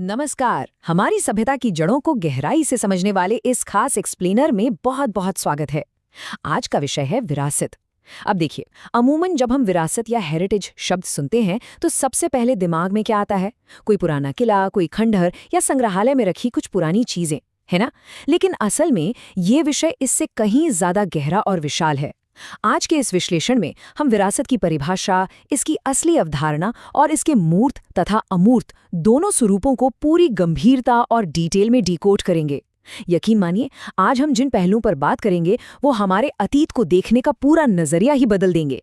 नमस्कार। हमारी सभ्यता की जड़ों को गहराई से समझने वाले इस खास एक्सप्लेनर में बहुत बहुत स्वागत है। आज का विषय है विरासत। अब देखिए, अमूमन जब हम विरासत या हेरिटेज शब्द सुनते हैं तो सबसे पहले दिमाग में क्या आता है? कोई पुराना किला, कोई खंडहर या संग्रहालय में रखी कुछ पुरानी चीजें, है ना? लेकिन असल में ये विषय इससे कहीं ज्यादा गहरा और विशाल है। आज के इस विश्लेषण में हम विरासत की परिभाषा, इसकी असली अवधारणा और इसके मूर्त तथा अमूर्त दोनों स्वरूपों को पूरी गंभीरता और डिटेल में डिकोड करेंगे। यकीन मानिए, आज हम जिन पहलुओं पर बात करेंगे वो हमारे अतीत को देखने का पूरा नजरिया ही बदल देंगे।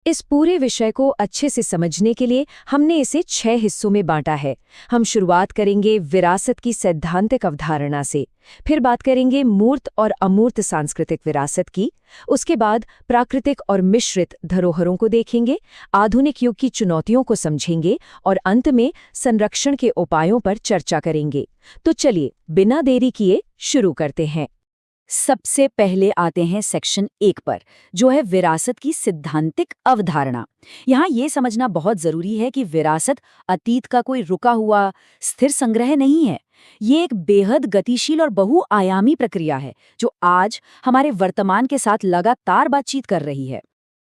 इस पूरे विषय को अच्छे से समझने के लिए हमने इसे 6 हिस्सों में बांटा है। हम शुरुआत करेंगे विरासत की सैद्धांतिक अवधारणा से, फिर बात करेंगे मूर्त और अमूर्त सांस्कृतिक विरासत की, उसके बाद प्राकृतिक और मिश्रित धरोहरों को देखेंगे, आधुनिक युग की चुनौतियों को समझेंगे और अंत में संरक्षण के उपायों पर चर्चा करेंगे। तो चलिए बिना देरी किए शुरू करते हैं। सबसे पहले आते हैं सेक्शन 1 पर, जो है विरासत की सिद्धांतिक अवधारणा। यहाँ ये समझना बहुत जरूरी है कि विरासत अतीत का कोई रुका हुआ स्थिर संग्रह नहीं है। ये एक बेहद गतिशील और बहुआयामी प्रक्रिया है जो आज हमारे वर्तमान के साथ लगातार बातचीत कर रही है।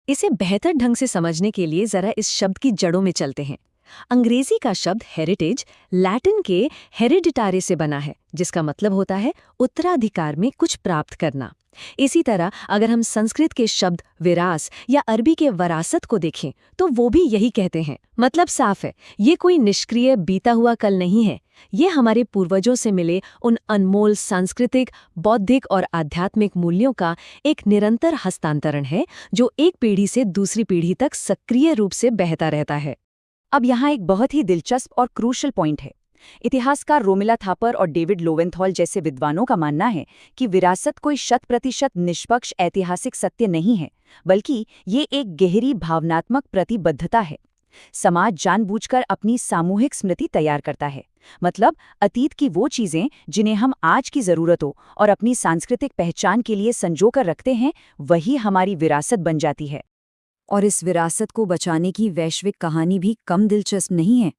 इसे बेहतर ढंग से समझने के लिए जरा इस शब्द की जड़ों में चलते हैं। अंग्रेजी का शब्द हेरिटेज लैटिन के हेरिडिटारे से बना है, जिसका मतलब होता है उत्तराधिकार में कुछ प्राप्त करना। इसी तरह अगर हम संस्कृत के शब्द विरास या अरबी के वरासत को देखें तो वो भी यही कहते हैं। मतलब साफ है, ये कोई निष्क्रिय बीता हुआ कल नहीं है। ये हमारे पूर्वजों से मिले उन अनमोल सांस्कृतिक, बौद्धिक और आध्यात्मिक मूल्यों का एक निरंतर हस्तांतरण है जो एक पीढ़ी से दूसरी पीढ़ी तक सक्रिय रूप से बहता रहता है। अब यहाँ एक बहुत ही दिलचस्प और क्रूशल पॉइंट है। इतिहासकार रोमिला थापर और डेविड लोवेंथॉल जैसे विद्वानों का मानना है कि विरासत कोई 100% निष्पक्ष ऐतिहासिक सत्य नहीं है, बल्कि ये एक गहरी भावनात्मक प्रतिबद्धता है। समाज जानबूझकर अपनी सामूहिक स्मृति तैयार करता है। मतलब अतीत की वो चीजें जिन्हें हम आज की जरूरतों और अपनी सांस्कृतिक पहचान के लिए संजोकर रखते हैं, वही हमारी विरासत बन जाती है। और इस विरासत को बचाने की वैश्विक कहानी भी कम दिलचस्प नहीं है।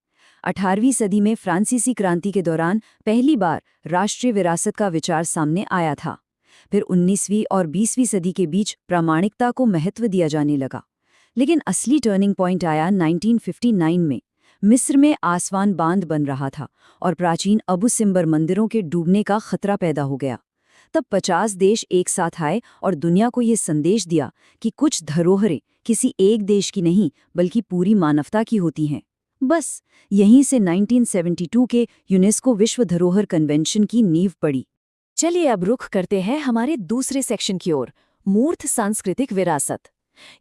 18वीं सदी में फ्रांसीसी क्रांति के दौरान पहली बार राष्ट्रीय विरासत का विचार सामने आया था। फिर 19वीं और 20वीं सदी के बीच प्रामाणिकता को महत्व दिया जाने लगा। लेकिन असली टर्निंग पॉइंट आया 1959 में। मिस्र में आसवान बांध बन रहा था और प्राचीन अबू सिम्बर मंदिरों के डूबने का खतरा पैदा हो गया। तब 50 देश एक साथ आए और दुनिया को ये संदेश दिया कि कुछ धरोहरें किसी एक देश की नहीं बल्कि पूरी मानवता की होती हैं। बस यहीं से 1972 के यूनेस्को विश्व धरोहर कन्वेंशन की नींव पड़ी। चलिए अब रुख करते हैं हमारे दूसरे सेक्शन की ओर, मूर्त सांस्कृतिक विरासत।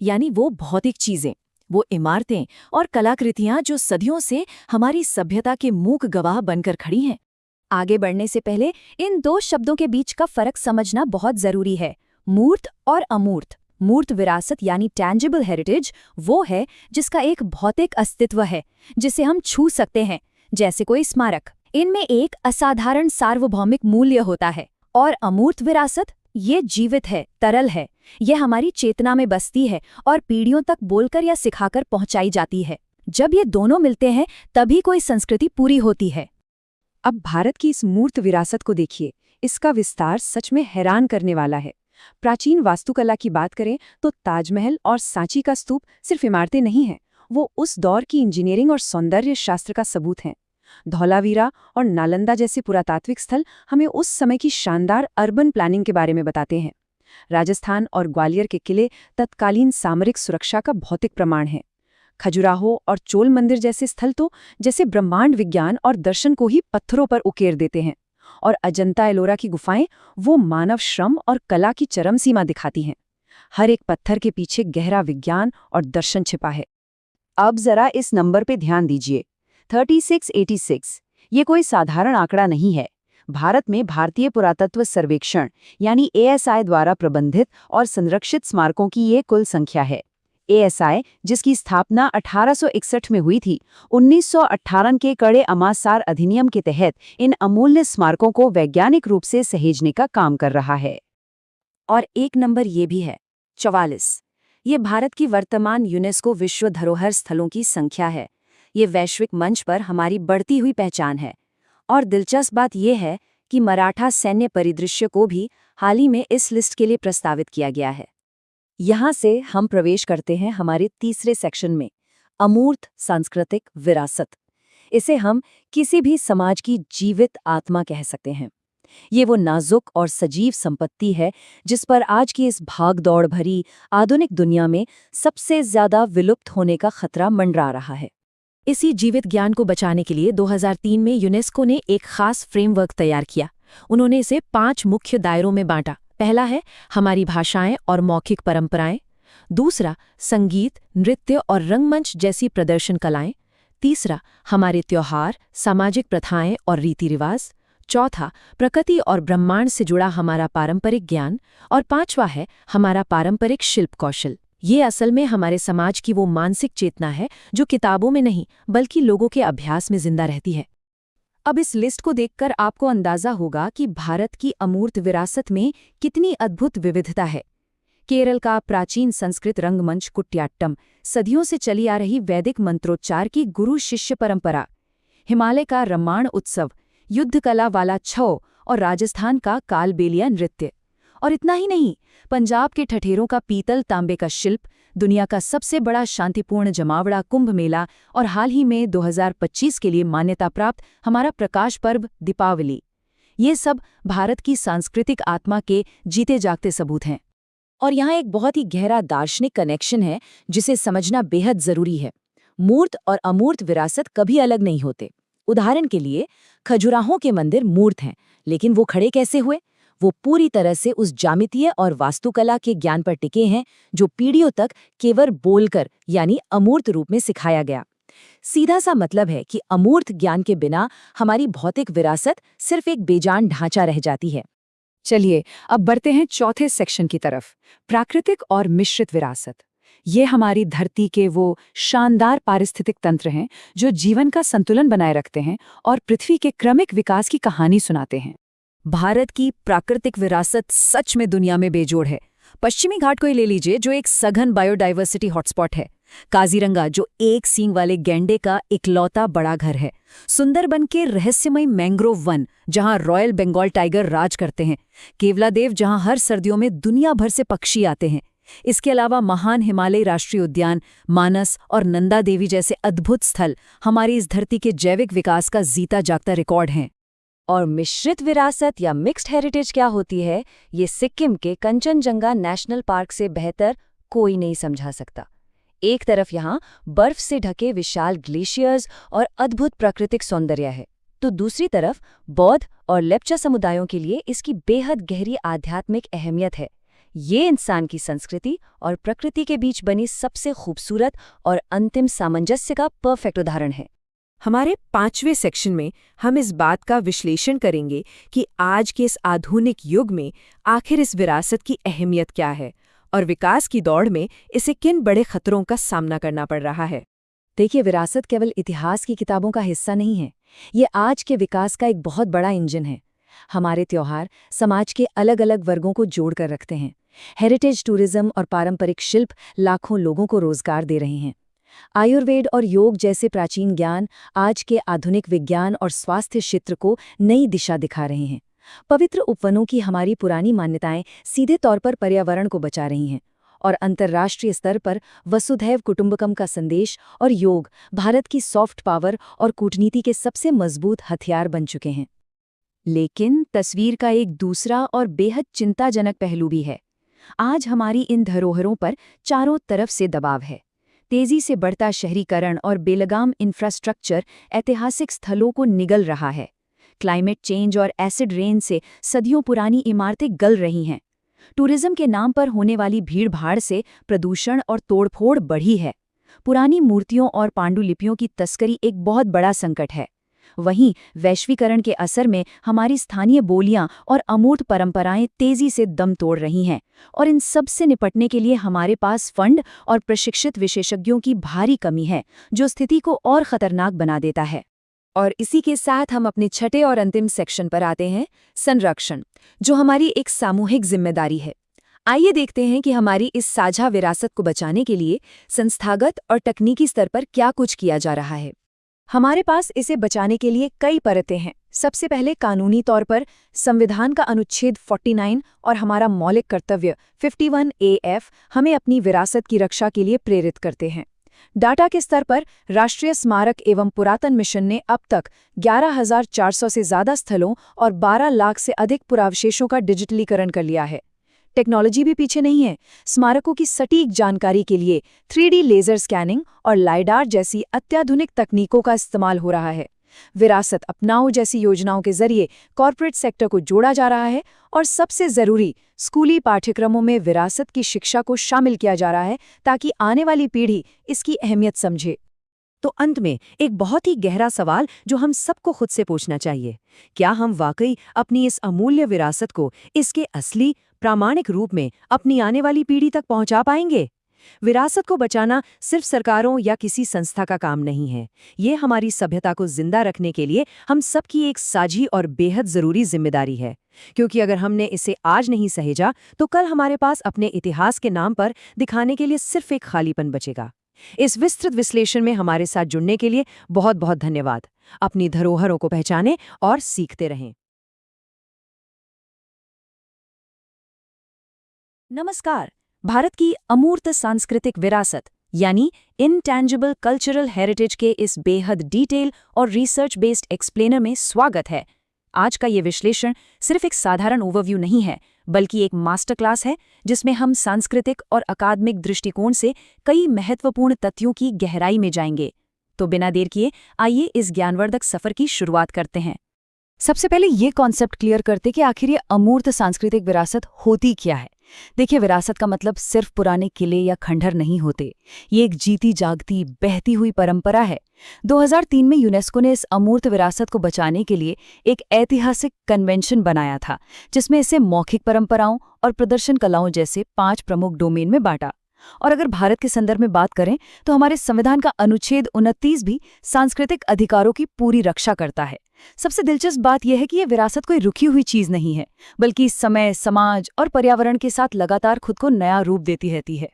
यानी वो भौतिक चीजें, वो इमारतें और कलाकृतियां जो सदियों से हमारी सभ्यता के मूक गवाह बनकर खड़ी हैं। आगे बढ़ने से पहले इन दो शब्दों के बीच का फर्क समझना बहुत जरूरी है, मूर्त और अमूर्त। मूर्त विरासत यानी टैंजिबल हेरिटेज वो है जिसका एक भौतिक अस्तित्व है, जिसे हम छू सकते हैं, जैसे कोई स्मारक। इनमें एक असाधारण सार्वभौमिक मूल्य होता है। और अमूर्त विरासत ये जीवित है, तरल है, ये हमारी चेतना में बसती है और पीढ़ियों तक बोलकर या सिखाकर पहुंचाई जाती है। जब ये दोनों मिलते हैं तभी कोई संस्कृति पूरी होती है। अब भारत की इस मूर्त विरासत को देखिए। इसका विस्तार सच में हैरान करने वाला है। प्राचीन वास्तुकला की बात करें तो ताजमहल और सांची का स्तूप सिर्फ इमारतें नहीं हैं, वो उस दौर की इंजीनियरिंग और सौंदर्य शास्त्र का सबूत हैं। धौलावीरा और नालंदा जैसे पुरातात्विक स्थल हमें उस समय की शानदार अर्बन प्लानिंग के बारे में बताते हैं। राजस्थान और ग्वालियर के किले तत्कालीन सामरिक सुरक्षा का भौतिक प्रमाण हैं। खजुराहो और चोल मंदिर जैसे स्थल तो जैसे ब्रह्मांड विज्ञान और दर्शन को ही पत्थरों पर उकेर देते हैं। और अजंता एलोरा की गुफाएं वो मानव श्रम और कला की चरम सीमा दिखाती हैं। हर एक पत्थर के पीछे गहरा विज्ञान और दर्शन छिपा है। अब जरा इस नंबर पे ध्यान दीजिए, 3686। ये कोई साधारण आंकड़ा नहीं है। भारत में भारतीय पुरातत्व सर्वेक्षण यानी ASI द्वारा प्रबंधित और संरक्षित स्मारकों की ये कुल संख्या है। ASI, जिसकी स्थापना 1861 में हुई थी, 1918 के कड़े अमासार अधिनियम के तहत इन अमूल्य स्मारकों को वैज्ञानिक रूप से सहेजने का काम कर रहा है। और एक नंबर ये भी है, 44। ये भारत की वर्तमान यूनेस्को विश्व धरोहर स्थलों की संख्या है। ये वैश्विक मंच पर हमारी बढ़ती हुई पहचान है। और दिलचस्प बात यह है कि मराठा सैन्य परिदृश्य को भी हाल ही में इस लिस्ट के लिए प्रस्तावित किया गया है। यहाँ से हम प्रवेश करते हैं हमारे तीसरे सेक्शन में, अमूर्त सांस्कृतिक विरासत। इसे हम किसी भी समाज की जीवित आत्मा कह सकते हैं। ये वो नाजुक और सजीव संपत्ति है जिस पर आज की इस भाग-दौड़ भरी आधुनिक दुनिया में सबसे ज्यादा विलुप्त होने का खतरा मंडरा रहा है। इसी जीवित ज्ञान को बचाने के लिए 2003 में यूनेस्को ने एक खास फ्रेमवर्क तैयार किया। उन्होंने इसे 5 मुख्य दायरों में बांटा। पहला है हमारी भाषाएं और मौखिक परंपराएं, दूसरा संगीत, नृत्य और रंगमंच जैसी प्रदर्शन कलाएं, तीसरा हमारे त्योहार, सामाजिक प्रथाएं और रीति रिवाज, चौथा प्रकृति और ब्रह्मांड से जुड़ा हमारा पारंपरिक ज्ञान, और पांचवा है हमारा पारंपरिक शिल्प कौशल। ये असल में हमारे समाज की वो मानसिक चेतना है जो किताबों में नहीं बल्कि लोगों के अभ्यास में जिंदा रहती है। अब इस लिस्ट को देखकर आपको अंदाजा होगा कि भारत की अमूर्त विरासत में कितनी अद्भुत विविधता है। केरल का प्राचीन संस्कृत रंगमंच कुटियाट्टम, सदियों से चली आ रही वैदिक मंत्रोच्चार की गुरु शिष्य परंपरा, हिमालय का रम्माण उत्सव, युद्ध कला वाला छौ और राजस्थान का कालबेलिया नृत्य। और इतना ही नहीं, पंजाब के ठठेरों का पीतल तांबे का शिल्प, दुनिया का सबसे बड़ा शांतिपूर्ण जमावड़ा कुंभ मेला और हाल ही में 2025 के लिए मान्यता प्राप्त हमारा प्रकाश पर्व दीपावली। ये सब भारत की सांस्कृतिक आत्मा के जीते जागते सबूत हैं। और यहाँ एक बहुत ही गहरा दार्शनिक कनेक्शन है जिसे समझना बेहद जरूरी है। मूर्त और अमूर्त विरासत कभी अलग नहीं होते। उदाहरण के लिए खजुराहों के मंदिर मूर्त हैं, लेकिन वो खड़े कैसे हुए? वो पूरी तरह से उस ज्यामितीय और वास्तुकला के ज्ञान पर टिके हैं जो पीढ़ियों तक केवल बोलकर यानी अमूर्त रूप में सिखाया गया। सीधा सा मतलब है कि अमूर्त ज्ञान के बिना हमारी भौतिक विरासत सिर्फ एक बेजान ढांचा रह जाती है। चलिए अब बढ़ते हैं चौथे सेक्शन की तरफ, प्राकृतिक और मिश्रित विरासत। ये हमारी धरती के वो शानदार पारिस्थितिक तंत्र हैं जो जीवन का संतुलन बनाए रखते हैं और पृथ्वी के क्रमिक विकास की कहानी सुनाते हैं। भारत की प्राकृतिक विरासत सच में दुनिया में बेजोड़ है। पश्चिमी घाट को ही ले लीजिए जो एक सघन बायोडाइवर्सिटी हॉटस्पॉट है। काजीरंगा जो एक सींग वाले गैंडे का इकलौता बड़ा घर है। सुंदरबन के रहस्यमय मैंग्रोव वन जहां रॉयल बंगाल टाइगर राज करते हैं। केवलादेव जहां हर सर्दियों में दुनिया भर से पक्षी आते हैं। इसके अलावा महान हिमालय राष्ट्रीय उद्यान, मानस और नंदा देवी जैसे अद्भुत स्थल हमारी इस धरती के जैविक विकास का जीता जागता रिकॉर्ड हैं। और मिश्रित विरासत या मिक्स्ड हेरिटेज क्या होती है, ये सिक्किम के कंचनजंगा नेशनल पार्क से बेहतर कोई नहीं समझा सकता। एक तरफ यहाँ बर्फ से ढके विशाल ग्लेशियर्स और अद्भुत प्राकृतिक सौंदर्य है, तो दूसरी तरफ बौद्ध और लेप्चा समुदायों के लिए इसकी बेहद गहरी आध्यात्मिक अहमियत है। ये इंसान की संस्कृति और प्रकृति के बीच बनी सबसे खूबसूरत और अंतिम सामंजस्य का परफेक्ट उदाहरण है। हमारे 5वें सेक्शन में हम इस बात का विश्लेषण करेंगे कि आज के इस आधुनिक युग में आखिर इस विरासत की अहमियत क्या है और विकास की दौड़ में इसे किन बड़े खतरों का सामना करना पड़ रहा है। देखिए, विरासत केवल इतिहास की किताबों का हिस्सा नहीं है, ये आज के विकास का एक बहुत बड़ा इंजन है। हमारे त्योहार समाज के अलग अलग वर्गों को जोड़कर रखते हैं। हेरिटेज टूरिज्म और पारंपरिक शिल्प लाखों लोगों को रोजगार दे रहे हैं। आयुर्वेद और योग जैसे प्राचीन ज्ञान आज के आधुनिक विज्ञान और स्वास्थ्य क्षेत्र को नई दिशा दिखा रहे हैं। पवित्र उपवनों की हमारी पुरानी मान्यताएं सीधे तौर पर पर्यावरण को बचा रही हैं, और अंतर्राष्ट्रीय स्तर पर वसुधैव कुटुंबकम का संदेश और योग भारत की सॉफ्ट पावर और कूटनीति के सबसे मजबूत हथियार बन चुके हैं। लेकिन तस्वीर का एक दूसरा और बेहद चिंताजनक पहलू भी है। आज हमारी इन धरोहरों पर चारों तरफ से दबाव है। तेजी से बढ़ता शहरीकरण और बेलगाम इंफ्रास्ट्रक्चर ऐतिहासिक स्थलों को निगल रहा है। क्लाइमेट चेंज और एसिड रेन से सदियों पुरानी इमारतें गल रही हैं। टूरिज्म के नाम पर होने वाली भीड़-भाड़ से प्रदूषण और तोड़फोड़ बढ़ी है। पुरानी मूर्तियों और पांडुलिपियों की तस्करी एक बहुत बड़ा संकट है। वहीं वैश्वीकरण के असर में हमारी स्थानीय बोलियां और अमूर्त परंपराएं तेजी से दम तोड़ रही हैं, और इन सब से निपटने के लिए हमारे पास फंड और प्रशिक्षित विशेषज्ञों की भारी कमी है, जो स्थिति को और खतरनाक बना देता है। और इसी के साथ हम अपने छठे और अंतिम सेक्शन पर आते हैं, संरक्षण, जो हमारी एक सामूहिक जिम्मेदारी है। आइए देखते हैं कि हमारी इस साझा विरासत को बचाने के लिए संस्थागत और तकनीकी स्तर पर क्या कुछ किया जा रहा है। हमारे पास इसे बचाने के लिए कई परतें हैं। सबसे पहले कानूनी तौर पर संविधान का अनुच्छेद 49 और हमारा मौलिक कर्तव्य 51 AF हमें अपनी विरासत की रक्षा के लिए प्रेरित करते हैं। डाटा के स्तर पर राष्ट्रीय स्मारक एवं पुरातन मिशन ने अब तक 11,400 से ज़्यादा स्थलों और 12 लाख से अधिक पुरावशेषों का डिजिटलीकरण कर लिया है। टेक्नोलॉजी भी पीछे नहीं है। स्मारकों की सटीक जानकारी के लिए 3D लेजर स्कैनिंग और लाइडार जैसी अत्याधुनिक तकनीकों का इस्तेमाल हो रहा है। विरासत अपनाओ जैसी योजनाओं के जरिए कॉर्पोरेट सेक्टर को जोड़ा जा रहा है और सबसे जरूरी स्कूली पाठ्यक्रमों में विरासत की शिक्षा को शामिल किया जा रहा है ताकि आने वाली पीढ़ी इसकी अहमियत समझे। तो अंत में एक बहुत ही गहरा सवाल जो हम सबको खुद से पूछना चाहिए, क्या हम वाकई अपनी इस अमूल्य विरासत को इसके असली प्रामाणिक रूप में अपनी आने वाली पीढ़ी तक पहुंचा पाएंगे? विरासत को बचाना सिर्फ सरकारों या किसी संस्था का काम नहीं है। ये हमारी सभ्यता को जिंदा रखने के लिए हम सबकी एक साझी और बेहद जरूरी जिम्मेदारी है, क्योंकि अगर हमने इसे आज नहीं सहेजा तो कल हमारे पास अपने इतिहास के नाम पर दिखाने के लिए सिर्फ एक खालीपन बचेगा। इस विस्तृत विश्लेषण में हमारे साथ जुड़ने के लिए बहुत बहुत धन्यवाद। अपनी धरोहरों को पहचानें और सीखते रहें। नमस्कार। भारत की अमूर्त सांस्कृतिक विरासत यानी इनटैंजिबल कल्चरल हेरिटेज के इस बेहद डिटेल और रिसर्च बेस्ड एक्सप्लेनर में स्वागत है। आज का ये विश्लेषण सिर्फ एक साधारण ओवरव्यू नहीं है, बल्कि एक मास्टर क्लास है जिसमें हम सांस्कृतिक और अकादमिक दृष्टिकोण से कई महत्वपूर्ण तथ्यों की गहराई में जाएंगे। तो बिना देर किए आइए इस ज्ञानवर्धक सफर की शुरुआत करते हैं। सबसे पहले ये कॉन्सेप्ट क्लियर करते कि आखिर ये अमूर्त सांस्कृतिक विरासत होती क्या है। देखिए, विरासत का मतलब सिर्फ पुराने किले या खंडहर नहीं होते। ये एक जीती जागती बहती हुई परंपरा है। 2003 में यूनेस्को ने इस अमूर्त विरासत को बचाने के लिए एक ऐतिहासिक कन्वेंशन बनाया था, जिसमें इसे मौखिक परंपराओं और प्रदर्शन कलाओं जैसे 5 प्रमुख डोमेन में बांटा। और अगर भारत के संदर्भ में बात करें तो हमारे संविधान का अनुच्छेद 29 भी सांस्कृतिक अधिकारों की पूरी रक्षा करता है। सबसे दिलचस्प बात यह है कि यह विरासत कोई रुकी हुई चीज नहीं है, बल्कि समय, समाज और पर्यावरण के साथ लगातार खुद को नया रूप देती रहती है।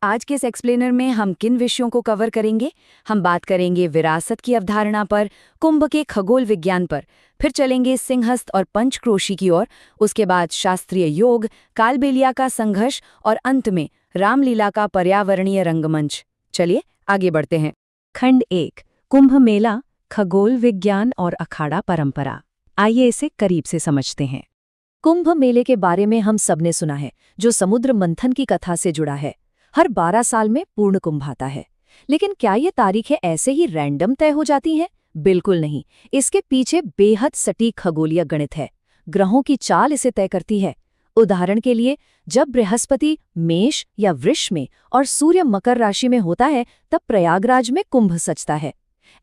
आज के इस एक्सप्लेनर में हम किन विषयों को कवर करेंगे? हम बात करेंगे विरासत की अवधारणा पर, कुंभ के खगोल विज्ञान पर, फिर चलेंगे सिंहस्थ और पंचक्रोशी की ओर, उसके बाद शास्त्रीय योग, कालबेलिया का संघर्ष और अंत में रामलीला का पर्यावरणीय रंगमंच। चलिए आगे बढ़ते हैं। खंड 1, कुंभ मेला, खगोल विज्ञान और अखाड़ा परंपरा। आइए इसे करीब से समझते हैं। कुंभ मेले के बारे में हम सबने सुना है, जो समुद्र मंथन की कथा से जुड़ा है। हर 12 साल में पूर्ण कुंभ आता है। लेकिन क्या ये तारीखें ऐसे ही रैंडम तय हो जाती हैं? बिल्कुल नहीं। इसके पीछे बेहद सटीक खगोलीय गणित है। ग्रहों की चाल इसे तय करती है। उदाहरण के लिए, जब बृहस्पति मेष या वृष में और सूर्य मकर राशि में होता है, तब प्रयागराज में कुंभ सजता है।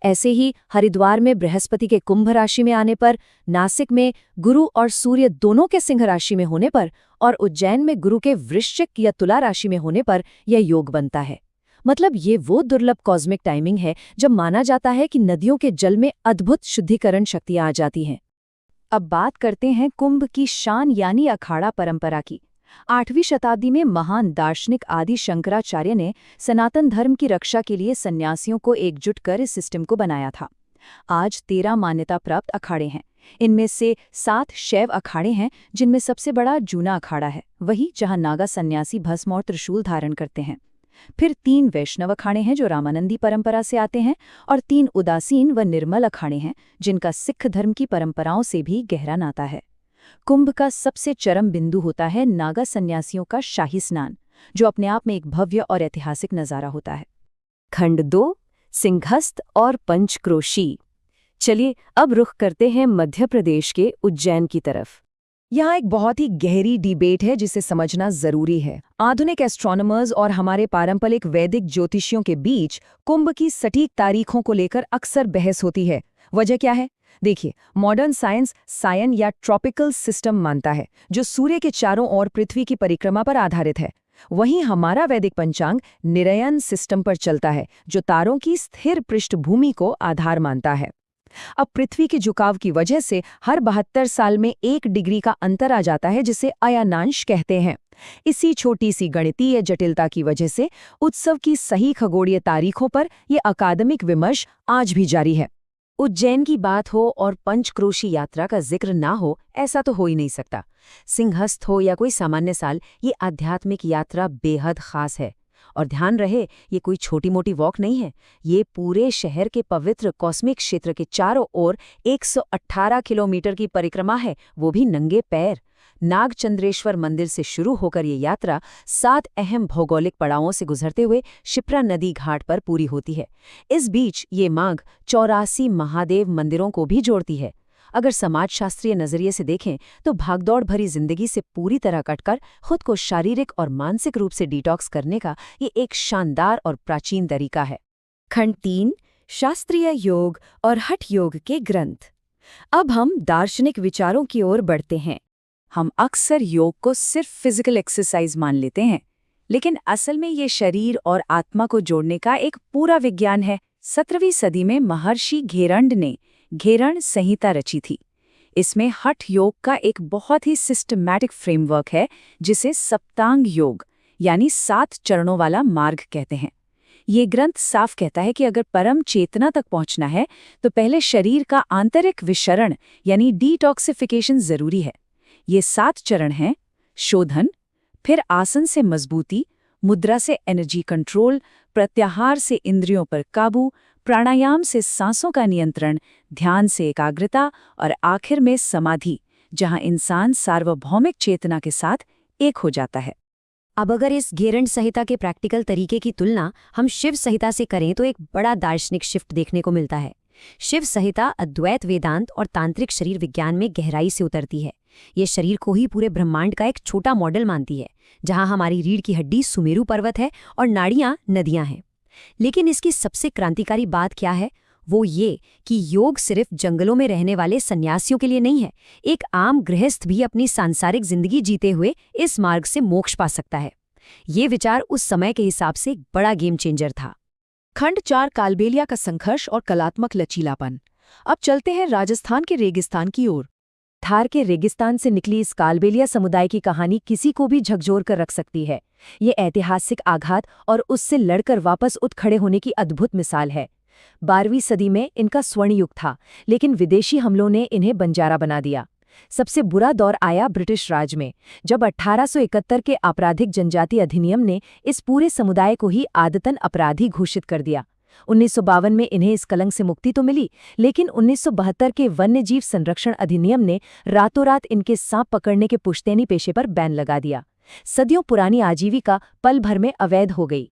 ऐसे ही हरिद्वार में बृहस्पति के कुंभ राशि में आने पर, नासिक में गुरु और सूर्य दोनों के सिंह राशि में होने पर और उज्जैन में गुरु के वृश्चिक या तुला राशि में होने पर यह योग बनता है। मतलब ये वो दुर्लभ कॉस्मिक टाइमिंग है जब माना जाता है कि नदियों के जल में अद्भुत शुद्धिकरण शक्तियां आ जाती हैं। अब बात करते हैं कुंभ की शान यानी अखाड़ा परंपरा की। 8वीं शताब्दी में महान दार्शनिक आदि शंकराचार्य ने सनातन धर्म की रक्षा के लिए सन्यासियों को एकजुट कर इस सिस्टम को बनाया था। आज 13 मान्यता प्राप्त अखाड़े हैं। इनमें से 7 शैव अखाड़े हैं, जिनमें सबसे बड़ा जूना अखाड़ा है, वही जहां नागा सन्यासी भस्म और त्रिशूल धारण करते हैं। फिर 3 वैष्णव अखाड़े हैं जो रामानंदी परंपरा से आते हैं, और 3 उदासीन व निर्मल अखाड़े हैं जिनका सिख धर्म की परंपराओं से भी गहरा नाता है। कुंभ का सबसे चरम बिंदु होता है नागा सन्यासियों का शाही स्नान, जो अपने आप में एक भव्य और ऐतिहासिक नज़ारा होता है। खंड 2, सिंहस्थ और पंचक्रोशी। चलिए अब रुख करते हैं मध्य प्रदेश के उज्जैन की तरफ। यहाँ एक बहुत ही गहरी डिबेट है जिसे समझना जरूरी है। आधुनिक एस्ट्रोनॉमर्स और हमारे पारंपरिक वैदिक ज्योतिषियों के बीच कुंभ की सटीक तारीखों को लेकर अक्सर बहस होती है। वजह क्या है? देखिए, मॉडर्न साइंस सायन या ट्रॉपिकल सिस्टम मानता है, जो सूर्य के चारों ओर पृथ्वी की परिक्रमा पर आधारित है। वहीं हमारा वैदिक पंचांग निरयन सिस्टम पर चलता है, जो तारों की स्थिर पृष्ठभूमि को आधार मानता है। अब पृथ्वी के झुकाव की वजह से हर 72 साल में 1 डिग्री का अंतर आ जाता है, जिसे अयनांश कहते हैं। इसी छोटी सी गणितीय जटिलता की वजह से उत्सव की सही खगोलीय तारीखों पर यह अकादमिक विमर्श आज भी जारी है। उज्जैन की बात हो और पंचक्रोशी यात्रा का जिक्र ना हो, ऐसा तो हो ही नहीं सकता। सिंहस्थ हो या कोई सामान्य साल, ये आध्यात्मिक यात्रा बेहद खास है। और ध्यान रहे, ये कोई छोटी मोटी वॉक नहीं है। ये पूरे शहर के पवित्र कॉस्मिक क्षेत्र के चारों ओर 118 किलोमीटर की परिक्रमा है, वो भी नंगे पैर। नागचंद्रेश्वर मंदिर से शुरू होकर ये यात्रा 7 अहम भौगोलिक पड़ावों से गुजरते हुए शिप्रा नदी घाट पर पूरी होती है। इस बीच ये मार्ग 84 महादेव मंदिरों को भी जोड़ती है। अगर समाजशास्त्रीय नजरिए से देखें तो भागदौड़ भरी जिंदगी से पूरी तरह कटकर खुद को शारीरिक और मानसिक रूप से डिटॉक्स करने का ये एक शानदार और प्राचीन तरीका है। खंड 3 शास्त्रीय योग और हठ योग के ग्रंथ। अब हम दार्शनिक विचारों की ओर बढ़ते हैं। हम अक्सर योग को सिर्फ फिजिकल एक्सरसाइज मान लेते हैं, लेकिन असल में ये शरीर और आत्मा को जोड़ने का एक पूरा विज्ञान है। 17वीं सदी में महर्षि घेरंड ने घेरण संहिता रची थी। इसमें हठ योग का एक बहुत ही सिस्टमैटिक फ्रेमवर्क है, जिसे सप्तांग योग यानी 7 चरणों वाला मार्ग कहते हैं। ये ग्रंथ साफ कहता है कि अगर परम चेतना तक पहुंचना है तो पहले शरीर का आंतरिक विशरण यानी डिटॉक्सिफिकेशन जरूरी है। ये 7 चरण हैं: शोधन, फिर आसन से मजबूती, मुद्रा से एनर्जी कंट्रोल, प्रत्याहार से इंद्रियों पर काबू, प्राणायाम से सांसों का नियंत्रण, ध्यान से एकाग्रता और आखिर में समाधि, जहां इंसान सार्वभौमिक चेतना के साथ एक हो जाता है। अब अगर इस घेरण संहिता के प्रैक्टिकल तरीके की तुलना हम शिव संहिता से करें तो एक बड़ा दार्शनिक शिफ्ट देखने को मिलता है। शिव संहिता अद्वैत वेदांत और तांत्रिक शरीर विज्ञान में गहराई से उतरती है। ये शरीर को ही पूरे ब्रह्मांड का एक छोटा मॉडल मानती है, जहां हमारी रीढ़ की हड्डी सुमेरु पर्वत है और नाड़ियां नदियां हैं। लेकिन इसकी सबसे क्रांतिकारी बात क्या है? वो ये कि योग सिर्फ जंगलों में रहने वाले सन्यासियों के लिए नहीं है। एक आम गृहस्थ भी अपनी सांसारिक जिंदगी जीते हुए इस मार्ग से मोक्ष पा सकता है। ये विचार उस समय के हिसाब से एक बड़ा गेम चेंजर था। खंड 4 कालबेलिया का संघर्ष और कलात्मक लचीलापन। अब चलते हैं राजस्थान के रेगिस्तान की ओर। थार के रेगिस्तान से निकली इस कालबेलिया समुदाय की कहानी किसी को भी झकझोर कर रख सकती है। ये ऐतिहासिक आघात और उससे लड़कर वापस उठ खड़े होने की अद्भुत मिसाल है। 12वीं सदी में इनका स्वर्ण युग था, लेकिन विदेशी हमलों ने इन्हें बंजारा बना दिया। सबसे बुरा दौर आया ब्रिटिश राज में, जब 1871 के आपराधिक जनजाति अधिनियम ने इस पूरे समुदाय को ही आदतन अपराधी घोषित कर दिया। 1952 में इन्हें इस कलंक से मुक्ति तो मिली, लेकिन 1972 के वन्यजीव संरक्षण अधिनियम ने रातों रात इनके सांप पकड़ने के पुश्तैनी पेशे पर बैन लगा दिया। सदियों पुरानी आजीविका पल भर में अवैध हो गई।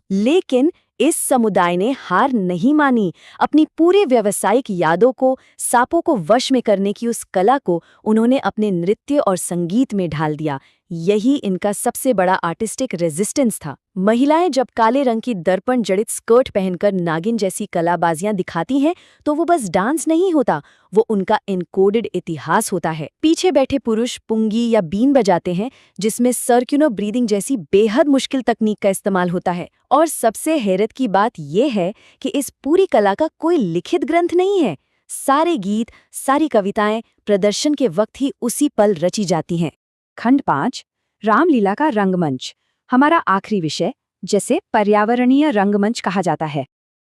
लेकिन इस समुदाय ने हार नहीं मानी। अपनी पूरे व्यावसायिक यादों को, सांपों को वश में करने की उस कला को उन्होंने अपने नृत्य और संगीत में ढाल दिया। यही इनका सबसे बड़ा आर्टिस्टिक रेजिस्टेंस था। महिलाएं जब काले रंग की दर्पण जड़ित स्कर्ट पहनकर नागिन जैसी कलाबाजियां दिखाती हैं, तो वो बस डांस नहीं होता, वो उनका इनकोडेड इतिहास होता है। पीछे बैठे पुरुष पुंगी या बीन बजाते हैं, जिसमें सर्क्युलर ब्रीदिंग जैसी बेहद मुश्किल तकनीक का इस्तेमाल होता है। और सबसे हैरत की बात यह है कि इस पूरी कला का कोई लिखित ग्रंथ नहीं है। सारे गीत, सारी कविताएं प्रदर्शन के वक्त ही उसी पल रची जाती हैं। खंड 5 रामलीला का रंगमंच, हमारा आखिरी विषय, जिसे पर्यावरणीय रंगमंच कहा जाता है।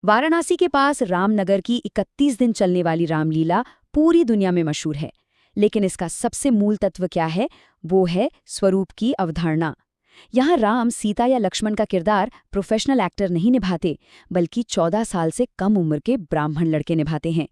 वाराणसी के पास रामनगर की 31 दिन चलने वाली रामलीला पूरी दुनिया में मशहूर है। लेकिन इसका सबसे मूल तत्व क्या है? वो है स्वरूप की अवधारणा। यहाँ राम, सीता या लक्ष्मण का किरदार प्रोफेशनल एक्टर नहीं निभाते, बल्कि 14 साल से कम उम्र के ब्राह्मण लड़के निभाते हैं।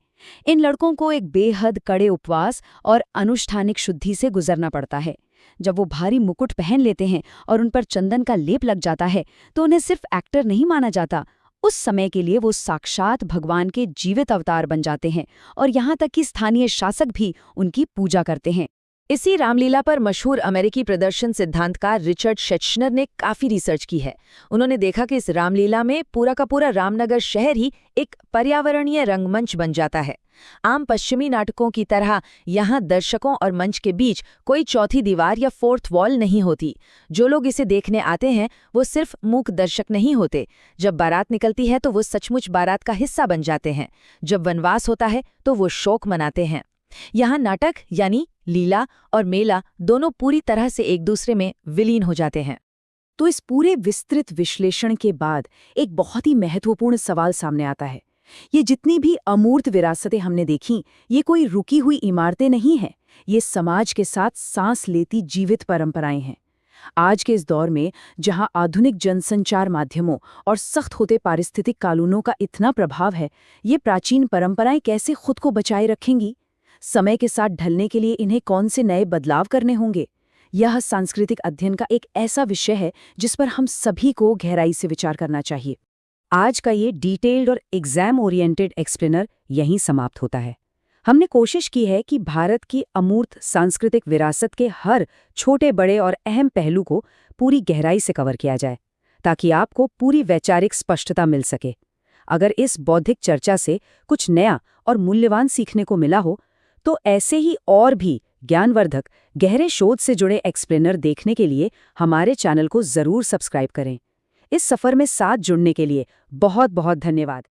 इन लड़कों को एक बेहद कड़े उपवास और अनुष्ठानिक शुद्धि से गुजरना पड़ता है। जब वो भारी मुकुट पहन लेते हैं और उन पर चंदन का लेप लग जाता है, तो उन्हें सिर्फ एक्टर नहीं माना जाता। उस समय के लिए वो साक्षात भगवान के जीवित अवतार बन जाते हैं, और यहाँ तक कि स्थानीय शासक भी उनकी पूजा करते हैं। इसी रामलीला पर मशहूर अमेरिकी प्रदर्शन सिद्धांतकार रिचर्ड शेचनर ने काफी रिसर्च की है। उन्होंने देखा कि इस रामलीला में पूरा का पूरा रामनगर शहर ही एक पर्यावरणीय रंगमंच बन जाता है। आम पश्चिमी नाटकों की तरह यहाँ दर्शकों और मंच के बीच कोई चौथी दीवार या फोर्थ वॉल नहीं होती। जो लोग इसे देखने आते हैं वो सिर्फ मूक दर्शक नहीं होते। जब बारात निकलती है तो वो सचमुच बारात का हिस्सा बन जाते हैं। जब वनवास होता है तो वो शोक मनाते हैं। यहाँ नाटक यानी लीला और मेला दोनों पूरी तरह से एक दूसरे में विलीन हो जाते हैं। तो इस पूरे विस्तृत विश्लेषण के बाद एक बहुत ही महत्वपूर्ण सवाल सामने आता है। ये जितनी भी अमूर्त विरासतें हमने देखी, ये कोई रुकी हुई इमारतें नहीं हैं। ये समाज के साथ सांस लेती जीवित परंपराएं हैं। आज के इस दौर में, जहां आधुनिक जनसंचार माध्यमों और सख्त होते पारिस्थितिक कानूनों का इतना प्रभाव है, ये प्राचीन परंपराएं कैसे खुद को बचाए रखेंगी? समय के साथ ढलने के लिए इन्हें कौन से नए बदलाव करने होंगे? यह सांस्कृतिक अध्ययन का एक ऐसा विषय है जिस पर हम सभी को गहराई से विचार करना चाहिए। आज का ये डिटेल्ड और एग्जाम ओरिएंटेड एक्सप्लेनर यहीं समाप्त होता है। हमने कोशिश की है कि भारत की अमूर्त सांस्कृतिक विरासत के हर छोटे बड़े और अहम पहलू को पूरी गहराई से कवर किया जाए, ताकि आपको पूरी वैचारिक स्पष्टता मिल सके। अगर इस बौद्धिक चर्चा से कुछ नया और मूल्यवान सीखने को मिला हो, तो ऐसे ही और भी ज्ञानवर्धक गहरे शोध से जुड़े एक्सप्लेनर देखने के लिए हमारे चैनल को जरूर सब्सक्राइब करें। इस सफर में साथ जुड़ने के लिए बहुत बहुत धन्यवाद।